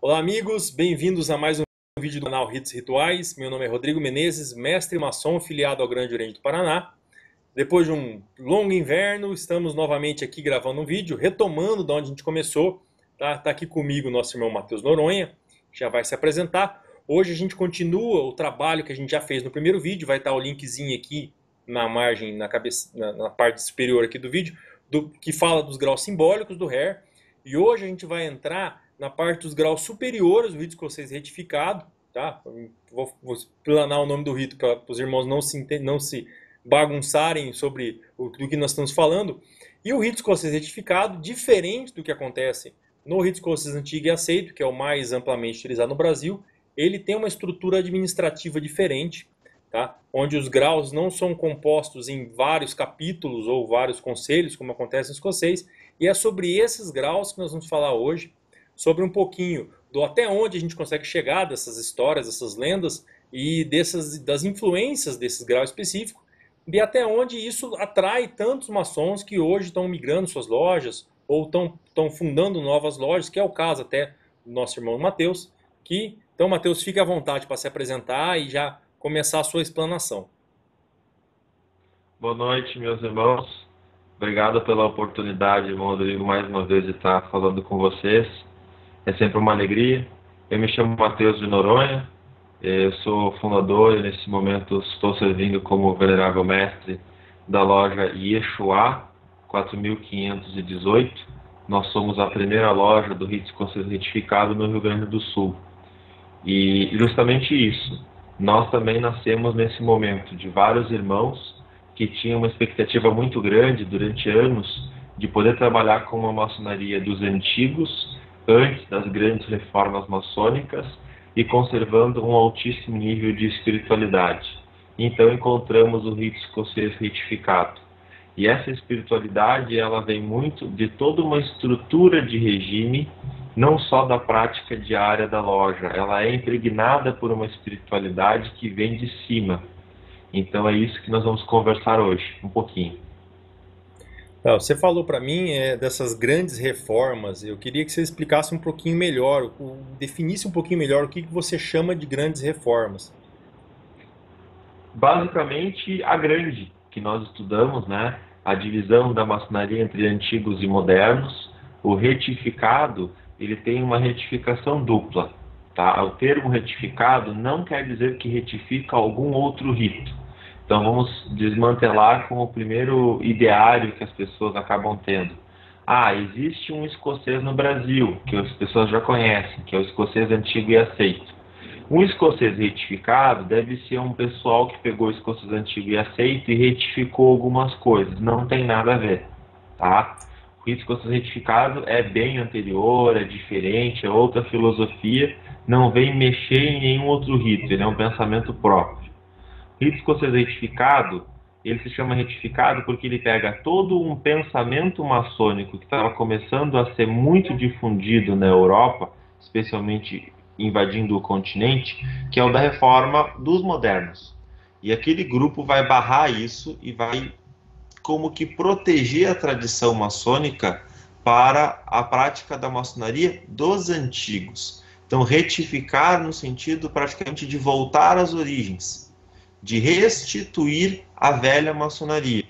Olá, amigos, bem-vindos a mais um vídeo do canal Ritos Rituais. Meu nome é Rodrigo Menezes, mestre maçom filiado ao Grande Oriente do Paraná. Depois de um longo inverno, estamos novamente aqui gravando um vídeo, retomando de onde a gente começou. Tá aqui comigo o nosso irmão Matheus Noronha, que já vai se apresentar. Hoje a gente continua o trabalho que a gente já fez no primeiro vídeo, vai estar o linkzinho aqui na margem, na parte superior aqui do vídeo, que fala dos graus simbólicos do Hair. E hoje a gente vai entrar na parte dos graus superiores do rito escocês retificado, tá? Vou explanar o nome do rito para os irmãos não se bagunçarem sobre do que nós estamos falando. E o rito escocês retificado, diferente do que acontece no rito escocês antigo e aceito, que é o mais amplamente utilizado no Brasil, ele tem uma estrutura administrativa diferente, tá? Onde os graus não são compostos em vários capítulos ou vários conselhos, como acontece no escocês, e é sobre esses graus que nós vamos falar hoje, sobre um pouquinho do até onde a gente consegue chegar dessas histórias, dessas lendas e das influências desses graus específicos e até onde isso atrai tantos maçons que hoje estão migrando suas lojas ou estão fundando novas lojas, que é o caso até do nosso irmão Matheus. Então, Matheus, fique à vontade para se apresentar e já começar a sua explanação. Boa noite, meus irmãos. Obrigado pela oportunidade, irmão Rodrigo, mais uma vez de estar falando com vocês. É sempre uma alegria. Eu me chamo Matheus de Noronha, eu sou fundador e nesse momento estou servindo como venerável mestre da loja Yeshua 4518. Nós somos a primeira loja do rito escocês retificado no Rio Grande do Sul. E justamente isso, nós também nascemos nesse momento de vários irmãos que tinham uma expectativa muito grande durante anos de poder trabalhar com uma maçonaria dos antigos, antes das grandes reformas maçônicas, e conservando um altíssimo nível de espiritualidade. Então encontramos o rito escocês retificado. E essa espiritualidade, ela vem muito de toda uma estrutura de regime, não só da prática diária da loja, ela é impregnada por uma espiritualidade que vem de cima. Então é isso que nós vamos conversar hoje, um pouquinho. Você falou para mim dessas grandes reformas. Eu queria que você explicasse um pouquinho melhor, definisse um pouquinho melhor o que você chama de grandes reformas. Basicamente, a grande que nós estudamos, né? A divisão da maçonaria entre antigos e modernos. O retificado, ele tem uma retificação dupla. Tá? O termo retificado não quer dizer que retifica algum outro rito. Então vamos desmantelar com o primeiro ideário que as pessoas acabam tendo. Existe um escocês no Brasil, que as pessoas já conhecem, que é o escocês antigo e aceito. Um escocês retificado deve ser um pessoal que pegou o escocês antigo e aceito e retificou algumas coisas. Não tem nada a ver. Tá? O rito escocês retificado é bem anterior, é diferente, é outra filosofia, não vem mexer em nenhum outro rito, ele é um pensamento próprio. O rito escocês retificado, ele se chama retificado porque ele pega todo um pensamento maçônico que estava começando a ser muito difundido na Europa, especialmente invadindo o continente, que é o da reforma dos modernos. E aquele grupo vai barrar isso e vai como que proteger a tradição maçônica para a prática da maçonaria dos antigos. Então, retificar no sentido praticamente de voltar às origens, de restituir a velha maçonaria.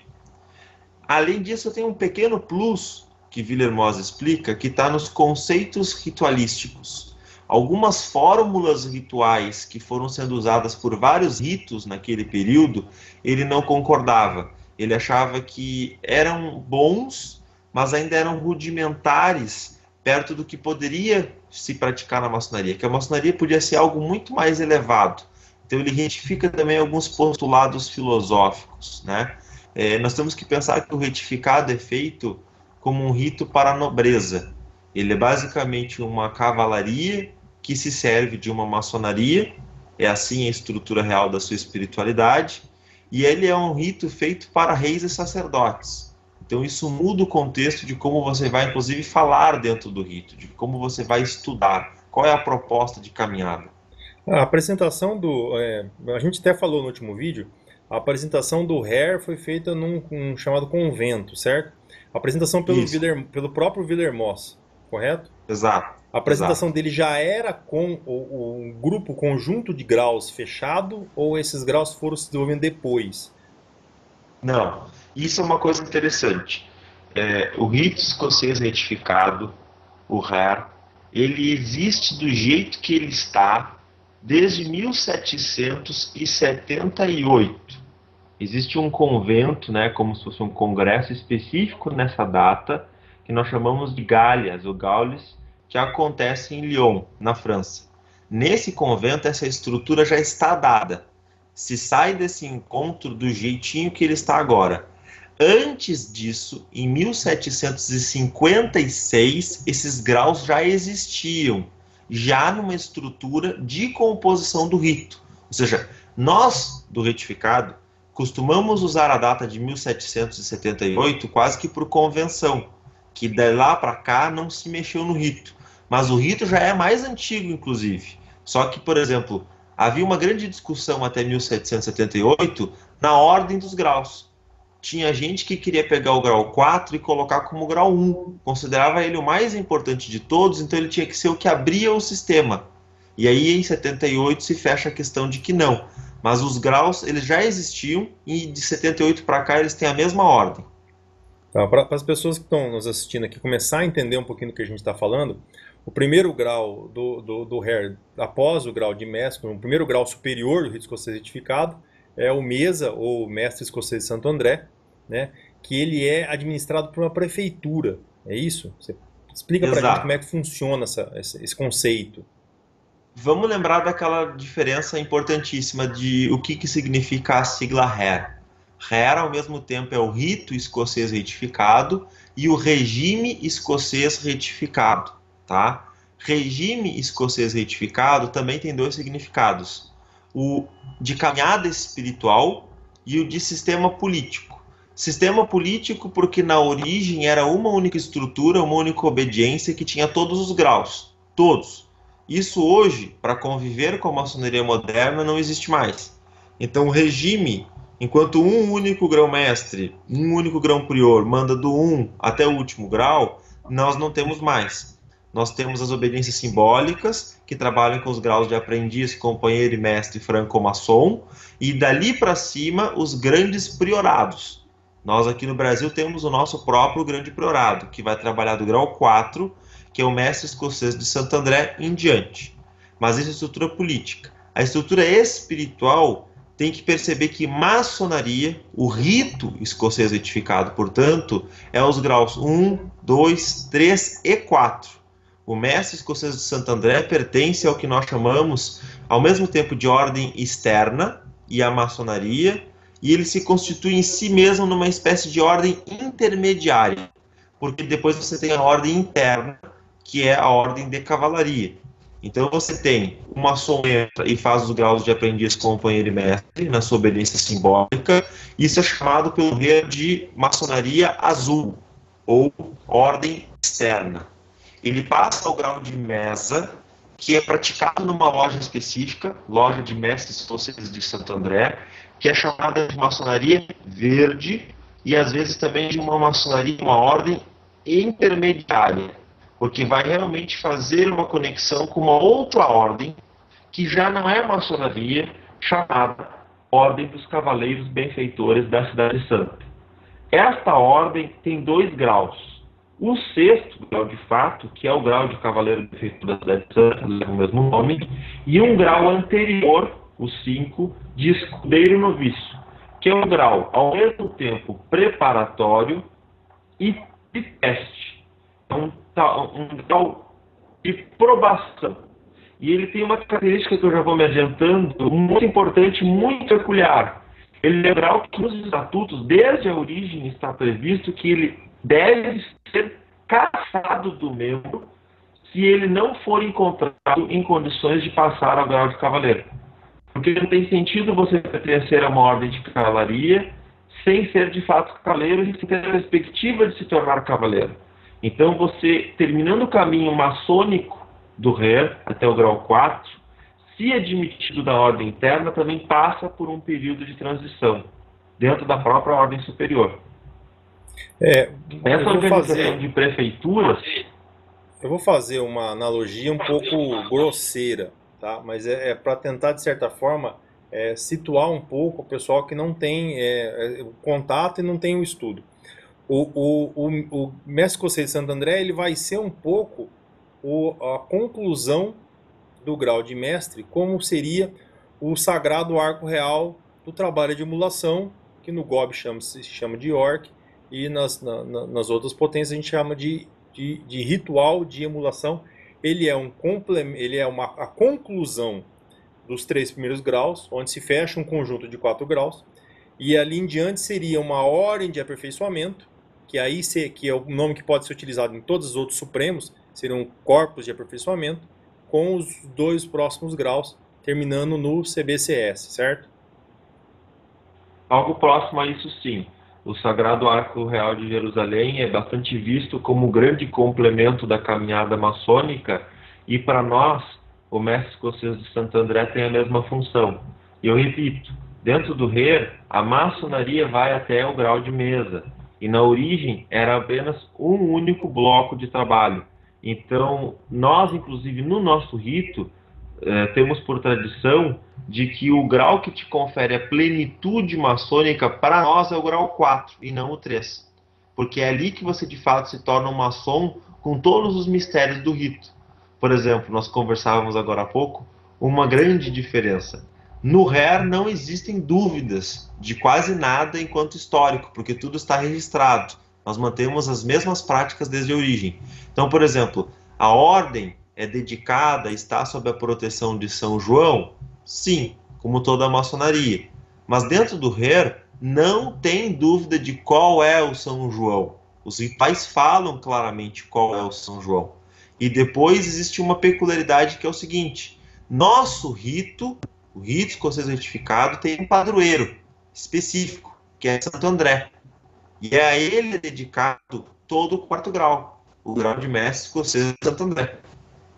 Além disso, tem um pequeno plus que Villers explica, que está nos conceitos ritualísticos. Algumas fórmulas rituais que foram sendo usadas por vários ritos naquele período, ele não concordava. Ele achava que eram bons, mas ainda eram rudimentares perto do que poderia se praticar na maçonaria, que a maçonaria podia ser algo muito mais elevado. Então ele retifica também alguns postulados filosóficos, né? Nós temos que pensar que o retificado é feito como um rito para a nobreza. Ele é basicamente uma cavalaria que se serve de uma maçonaria, é assim a estrutura real da sua espiritualidade, e ele é um rito feito para reis e sacerdotes. Então isso muda o contexto de como você vai, inclusive, falar dentro do rito, de como você vai estudar, qual é a proposta de caminhada. A apresentação a gente até falou no último vídeo, a apresentação do Hair foi feita num chamado convento, certo? A apresentação Isso, pelo próprio Villers, correto? exato. A apresentação dele já era com um grupo, conjunto de graus fechado, ou esses graus foram se desenvolvendo depois? Não, isso é uma coisa interessante. O rito escocês retificado, o RAR, ele existe do jeito que ele está desde 1778. Existe um convento, né, como se fosse um congresso específico nessa data, que nós chamamos de Gallias, ou Gaules, que acontece em Lyon, na França. Nesse convento, essa estrutura já está dada. Se sai desse encontro do jeitinho que ele está agora. Antes disso, em 1756, esses graus já existiam, já numa estrutura de composição do rito. Ou seja, nós, do retificado, costumamos usar a data de 1778 quase que por convenção, que de lá para cá não se mexeu no rito. Mas o rito já é mais antigo, inclusive. Só que, por exemplo, havia uma grande discussão até 1778 na ordem dos graus. Tinha gente que queria pegar o grau 4 e colocar como grau 1. Considerava ele o mais importante de todos, então ele tinha que ser o que abria o sistema. E aí, em 78, se fecha a questão de que não. Mas os graus, eles já existiam e de 78 para cá eles têm a mesma ordem. Tá, para as pessoas que estão nos assistindo aqui começar a entender um pouquinho do que a gente está falando, o primeiro grau do Hare, após o grau de mestre, o primeiro grau superior do rito escocês retificado, é o Mesa, ou Mestre Escocês de Santo André, né, que ele é administrado por uma prefeitura, é isso? Você explica para a gente como é que funciona esse conceito. Vamos lembrar daquela diferença importantíssima de o que significa a sigla Hare. Hare, ao mesmo tempo, é o rito escocês retificado e o regime escocês retificado. Tá? Regime escocês retificado também tem dois significados: o de caminhada espiritual e o de sistema político. Sistema político porque na origem era uma única estrutura, uma única obediência que tinha todos os graus, todos. Isso hoje, para conviver com a maçonaria moderna, não existe mais. Então o regime, enquanto um único grão-mestre, um único grão-prior manda do 1 até o último grau, nós não temos mais. Nós temos as obediências simbólicas, que trabalham com os graus de aprendiz, companheiro e mestre franco-maçom, e dali para cima os grandes priorados. Nós aqui no Brasil temos o nosso próprio grande priorado, que vai trabalhar do grau 4, que é o mestre escocês de Santo André em diante. Mas isso é estrutura política. A estrutura espiritual tem que perceber que maçonaria, o rito escocês retificado, portanto, é os graus 1, 2, 3 e 4. O mestre escocês de Santo André pertence ao que nós chamamos, ao mesmo tempo, de ordem externa e a maçonaria, e ele se constitui em si mesmo numa espécie de ordem intermediária, porque depois você tem a ordem interna, que é a ordem de cavalaria. Então você tem o maçom entra e faz os graus de aprendiz, companheiro e mestre na sua obediência simbólica. Isso é chamado pelo Hare de maçonaria azul, ou ordem externa. Ele passa ao grau de mesa, que é praticado numa loja específica, loja de mestres escocês de Santo André, que é chamada de maçonaria verde, e às vezes também de uma maçonaria, uma ordem intermediária, porque vai realmente fazer uma conexão com uma outra ordem, que já não é maçonaria, chamada Ordem dos Cavaleiros Benfeitores da Cidade Santa. Esta ordem tem 2 graus. O 6º grau de fato, que é o grau de Cavaleiro Benfeitor da Cidade Santa, leva o mesmo nome, e um grau anterior, o 5, de Escudeiro Noviço, que é um grau, ao mesmo tempo, preparatório e de teste. É um grau de probação. E ele tem uma característica que eu já vou me adiantando, muito importante, muito peculiar. Ele é um grau que nos estatutos, desde a origem, está previsto que ele deve ser cassado do membro se ele não for encontrado em condições de passar ao grau de cavaleiro. Porque não tem sentido você pertencer a uma ordem de cavalaria sem ser de fato cavaleiro e sem ter a perspectiva de se tornar cavaleiro. Então você, terminando o caminho maçônico do Hare até o grau 4, se admitido da ordem interna, também passa por um período de transição dentro da própria ordem superior. Essa organização de prefeituras... Eu vou fazer uma analogia um pouco grosseira, tá? Mas é para tentar, de certa forma, situar um pouco o pessoal que não tem o contato e não tem o estudo. O mestre Conceito de Santo André ele vai ser um pouco a conclusão do grau de mestre, como seria o sagrado arco real do trabalho de emulação, que no GOB se chama de York, e nas outras potências a gente chama de ritual de emulação. Ele é a conclusão dos 3 primeiros graus, onde se fecha um conjunto de 4 graus, e ali em diante seria uma ordem de aperfeiçoamento, que é o nome que pode ser utilizado em todos os outros supremos, seriam corpos de aperfeiçoamento, com os 2 próximos graus, terminando no CBCS, certo? Algo próximo a isso, sim. O Sagrado Arco Real de Jerusalém é bastante visto como um grande complemento da caminhada maçônica, e para nós, o mestre escocês de Santo André tem a mesma função. E eu repito, dentro do RER, a maçonaria vai até o grau de mesa, e na origem era apenas um único bloco de trabalho. Então, nós, inclusive, no nosso rito, temos por tradição de que o grau que te confere a plenitude maçônica, para nós, é o grau 4 e não o 3. Porque é ali que você, de fato, se torna um maçom com todos os mistérios do rito. Por exemplo, nós conversávamos agora há pouco, uma grande diferença. No RER não existem dúvidas de quase nada enquanto histórico, porque tudo está registrado. Nós mantemos as mesmas práticas desde a origem. Então, por exemplo, a ordem é dedicada, está sob a proteção de São João? Sim, como toda a maçonaria. Mas dentro do RER não tem dúvida de qual é o São João. Os rituais falam claramente qual é o São João. E depois existe uma peculiaridade que é o seguinte: nosso rito, o rito escocês retificado, tem um padroeiro específico, que é Santo André. E a ele é dedicado todo o 4º grau, o grau de mestre escocês de Santo André.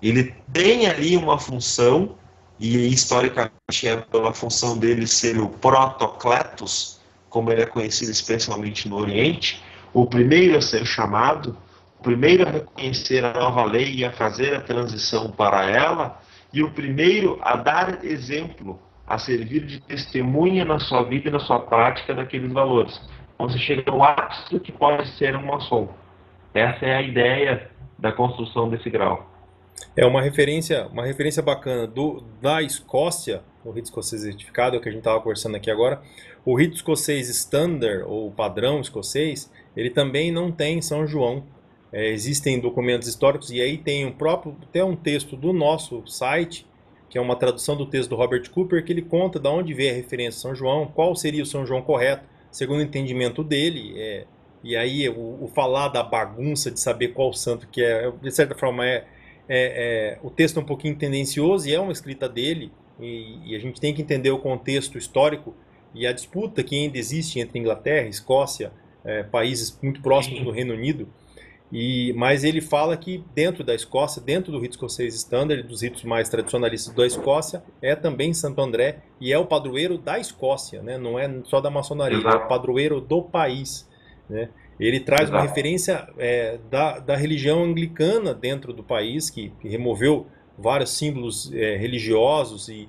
Ele tem ali uma função, e historicamente é pela função dele ser o protocletos, como ele é conhecido especialmente no Oriente, o primeiro a ser chamado, o primeiro a reconhecer a nova lei e a fazer a transição para ela, e o primeiro a dar exemplo, a servir de testemunha na sua vida e na sua prática daqueles valores. Então você chega no ápice do que pode ser um maçom. Essa é a ideia da construção desse grau. É uma referência bacana da Escócia, o rito escocês retificado, é o que a gente estava conversando aqui agora. O rito escocês standard, ou padrão escocês, ele também não tem São João. Existem documentos históricos, e aí tem até um texto do nosso site, que é uma tradução do texto do Robert Cooper, que ele conta de onde veio a referência a São João, qual seria o São João correto, segundo o entendimento dele. E aí o falar da bagunça de saber qual santo que é, de certa forma o texto é um pouquinho tendencioso, e é uma escrita dele, e a gente tem que entender o contexto histórico e a disputa que ainda existe entre Inglaterra, Escócia, países muito próximos do Reino Unido. Mas ele fala que dentro da Escócia, dentro do rito escocês standard, dos ritos mais tradicionalistas da Escócia, é também Santo André, e é o padroeiro da Escócia, né? Não é só da maçonaria, é o padroeiro do país, né? Ele traz uma referência da religião anglicana dentro do país, que removeu vários símbolos religiosos e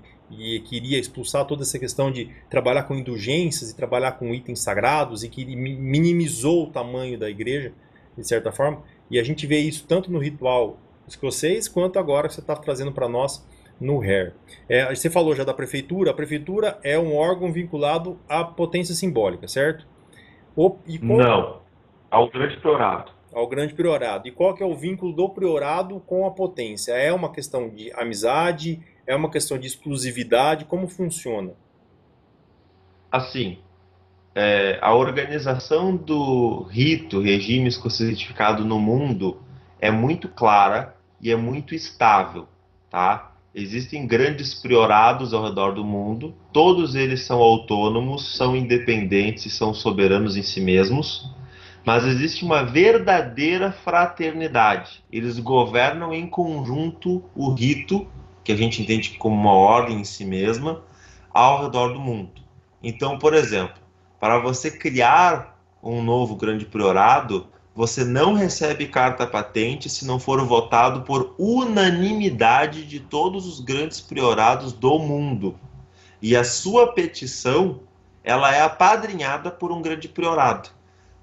queria expulsar toda essa questão de trabalhar com indulgências e trabalhar com itens sagrados, e que minimizou o tamanho da igreja, de certa forma. E a gente vê isso tanto no ritual escocês, quanto agora que você está trazendo para nós no RER. Você falou já da prefeitura. A prefeitura é um órgão vinculado à potência simbólica, certo? Não, ao grande priorado. Ao grande priorado. E qual que é o vínculo do priorado com a potência? É uma questão de amizade? É uma questão de exclusividade? Como funciona? Assim, a organização do rito, regime escocês retificado no mundo é muito clara e é muito estável, tá? Existem grandes priorados ao redor do mundo, todos eles são autônomos, são independentes, são soberanos em si mesmos, mas existe uma verdadeira fraternidade. Eles governam em conjunto o rito, que a gente entende como uma ordem em si mesma, ao redor do mundo. Então, por exemplo, para você criar um novo grande priorado, você não recebe carta patente se não for votado por unanimidade de todos os grandes priorados do mundo. E a sua petição, ela é apadrinhada por um grande priorado.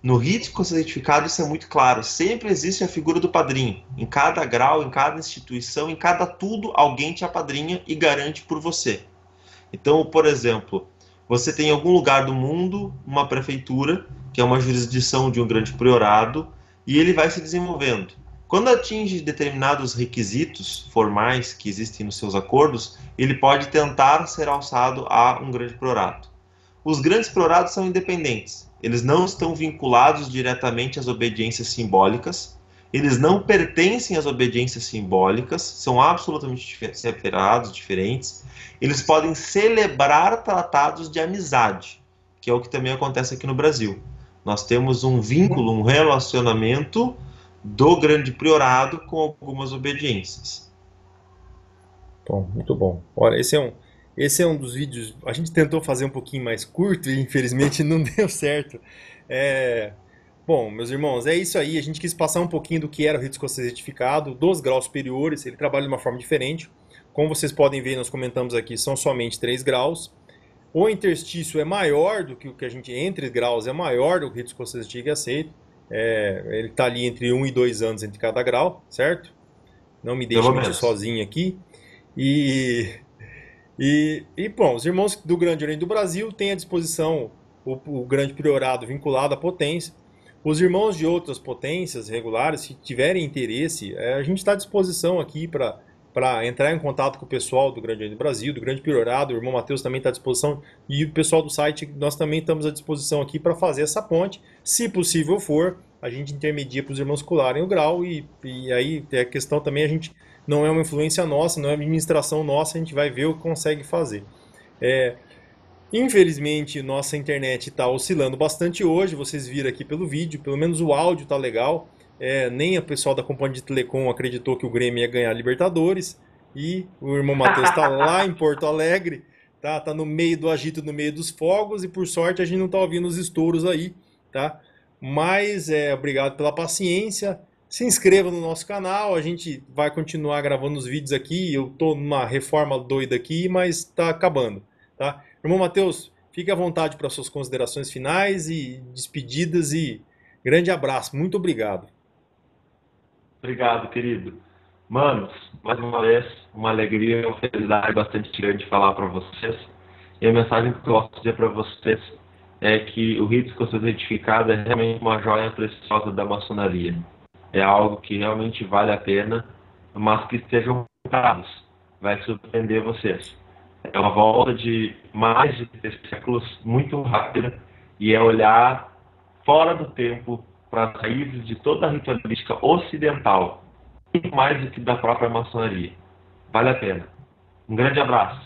No rito certificado isso é muito claro. Sempre existe a figura do padrinho. Em cada grau, em cada instituição, em cada tudo, alguém te apadrinha e garante por você. Então, por exemplo, você tem em algum lugar do mundo uma prefeitura, que é uma jurisdição de um grande priorado, e ele vai se desenvolvendo. Quando atinge determinados requisitos formais que existem nos seus acordos, ele pode tentar ser alçado a um grande priorado. Os grandes priorados são independentes. Eles não estão vinculados diretamente às obediências simbólicas. Eles não pertencem às obediências simbólicas, são absolutamente separados, diferentes. Eles podem celebrar tratados de amizade, que é o que também acontece aqui no Brasil. Nós temos um vínculo, um relacionamento do grande priorado com algumas obediências. Bom, muito bom. Olha, esse é um dos vídeos. A gente tentou fazer um pouquinho mais curto e infelizmente não deu certo. Bom, meus irmãos, é isso aí. A gente quis passar um pouquinho do que era o rito escocês retificado, dos graus superiores. Ele trabalha de uma forma diferente. Como vocês podem ver, nós comentamos aqui, são somente 3 graus. O interstício é maior do que o que a gente, entre graus, é maior do que o rito escocês antigo e aceito. Ele está ali entre 1 e 2 anos entre cada grau, certo? Não me deixe mentir sozinho aqui. Bom, os irmãos do Grande Oriente do Brasil têm à disposição o grande priorado vinculado à potência. Os irmãos de outras potências regulares, se tiverem interesse, a gente está à disposição aqui para entrar em contato com o pessoal do Grande Oriente do Brasil, do Grande Priorado. O irmão Matheus também está à disposição, e o pessoal do site, nós também estamos à disposição aqui para fazer essa ponte. Se possível for, a gente intermedia para os irmãos colarem o grau, e aí a questão também, a gente não é uma influência nossa, não é uma administração nossa, a gente vai ver o que consegue fazer. Infelizmente, nossa internet está oscilando bastante hoje, vocês viram aqui pelo vídeo, pelo menos o áudio está legal. Nem o pessoal da Companhia de Telecom acreditou que o Grêmio ia ganhar a Libertadores, e o irmão Matheus está lá em Porto Alegre, tá no meio do agito, no meio dos fogos, e por sorte a gente não está ouvindo os estouros aí, tá? Mas obrigado pela paciência. Se inscreva no nosso canal, a gente vai continuar gravando os vídeos aqui. Eu estou numa reforma doida aqui, mas está acabando, tá? Irmão Matheus, fique à vontade para suas considerações finais e despedidas, e grande abraço, muito obrigado. Obrigado, querido. Manos, mais uma vez, uma alegria e uma felicidade bastante grande falar para vocês. E a mensagem que eu gosto de dizer para vocês é que o rito escocês retificado é realmente uma joia preciosa da maçonaria. É algo que realmente vale a pena, mas que estejam preparados. Vai surpreender vocês. É uma volta de mais de 3 séculos muito rápida, e é olhar fora do tempo para as raízes de toda a ritualística ocidental, muito mais do que da própria maçonaria. Vale a pena. Um grande abraço.